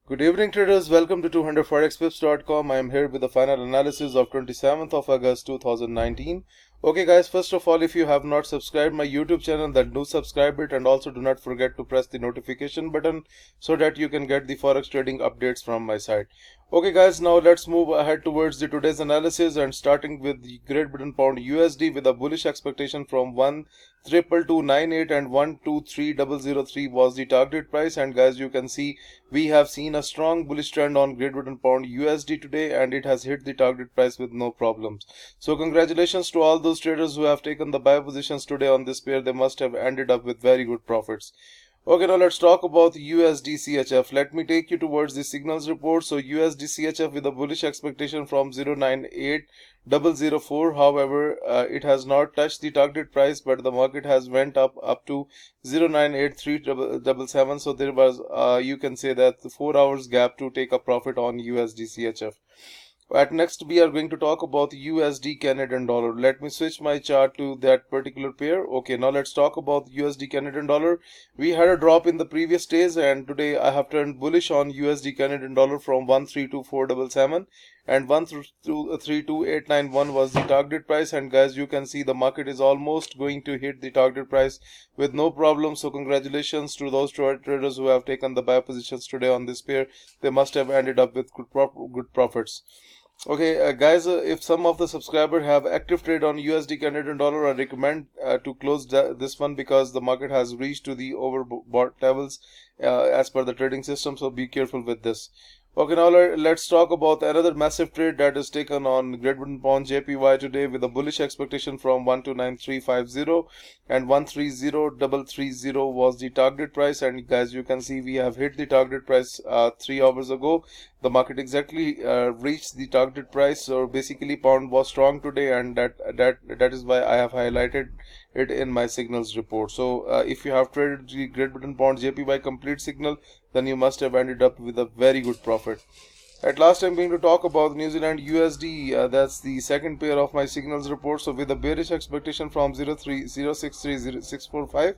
Good evening traders, welcome to 200forexpips.com. I am here with the final analysis of 27th of August 2019. Okay guys, first of all, if you have not subscribed my YouTube channel, then do subscribe it, and also do not forget to press the notification button so that you can get the forex trading updates from my side. Okay guys, now let's move ahead towards the today's analysis, and starting with the Great Britain Pound USD with a bullish expectation from 1,222.98 and 1,23,003 was the target price. And guys, you can see we have seen a strong bullish trend on Great Britain Pound USD today, and it has hit the target price with no problems. So congratulations to all those traders who have taken the buy positions today on this pair. They must have ended up with very good profits. Okay, now let's talk about USDCHF. Let me take you towards the signals report. So USDCHF with a bullish expectation from 0,98004. However, it has not touched the target price, but the market has went up to 0,98377. So there was, you can say that the 4 hours gap to take a profit on USDCHF. At next, we are going to talk about USD Canadian dollar. Let me switch my chart to that particular pair. Okay, now let's talk about USD Canadian dollar. We had a drop in the previous days, and today I have turned bullish on USD Canadian dollar from 132,477 and 132,891 was the target price. And guys, you can see the market is almost going to hit the target price with no problem. So congratulations to those traders who have taken the buy positions today on this pair. They must have ended up with good profits. Okay guys, if some of the subscribers have active trade on USD Canadian dollar, I recommend to close this one, because the market has reached to the overbought levels as per the trading system, so be careful with this. Okay, now let's talk about another massive trade that is taken on Great Britain Pound JPY today with a bullish expectation from 129,350 and 130,330 was the target price. And guys, you can see we have hit the target price 3 hours ago. The market exactly reached the target price. So basically, pound was strong today, and that is why I have highlighted it in my signals report. So if you have traded the Great Britain Pound JPY complete signal, then you must have ended up with a very good profit. At last, I'm going to talk about New Zealand USD. That's the second pair of my signals report. So with a bearish expectation from 0.63065,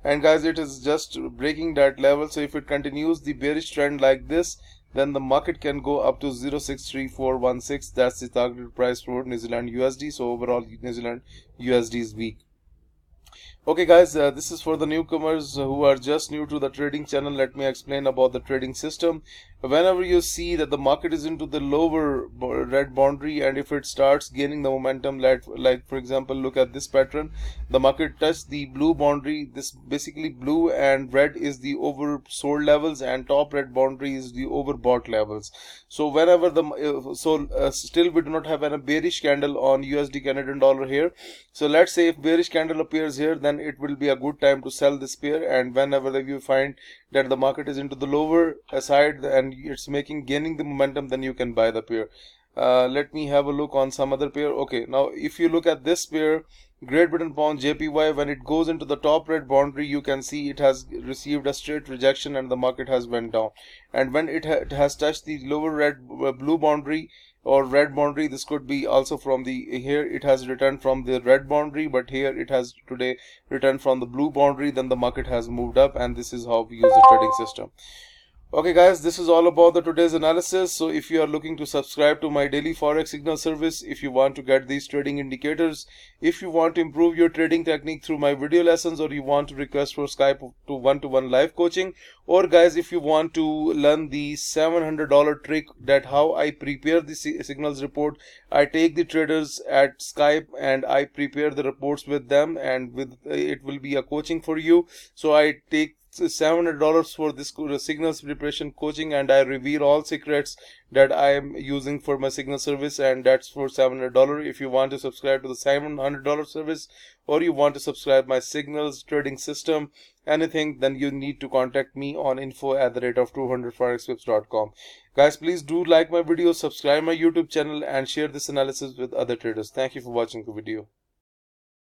and guys, it is just breaking that level. So if it continues the bearish trend like this, then the market can go up to 0.63416. That's the target price for New Zealand USD. So overall, New Zealand USD is weak. Okay guys, this is for the newcomers who are just new to the trading channel. Let me explain about the trading system. Whenever you see that the market is into the lower red boundary, and if it starts gaining the momentum, like for example, look at this pattern, the market touched the blue boundary. This basically blue and red is the oversold levels, and top red boundary is the overbought levels. So whenever still we do not have a bearish candle on USD Canadian dollar here. So let's say if bearish candle appears here, then it will be a good time to sell this pair. And whenever you find that the market is into the lower side and it's gaining the momentum, then you can buy the pair. Let me have a look on some other pair. Okay, now if you look at this pair, Great Britain Pound JPY, when it goes into the top red boundary, you can see it has received a straight rejection and the market has went down. And when it has touched the lower blue boundary or red boundary, this could be also from here it has returned from the red boundary, but here it has today returned from the blue boundary. Then the market has moved up, and this is how we use the trading system. Okay guys, this is all about the today's analysis. So if you are looking to subscribe to my daily forex signal service, if you want to get these trading indicators, if you want to improve your trading technique through my video lessons, or you want to request for Skype to one-to-one live coaching, or guys, if you want to learn the $700 trick that how I prepare the signals report, I take the traders at Skype and I prepare the reports with them, and with it will be a coaching for you. So I take $700 for this signals preparation coaching, and I reveal all secrets that I am using for my signal service, and that's for $700. If you want to subscribe to the $700 service, or you want to subscribe my signals trading system, anything, then you need to contact me on info@200forexpips.com. Guys, please do like my video, subscribe my YouTube channel, and share this analysis with other traders. Thank you for watching the video.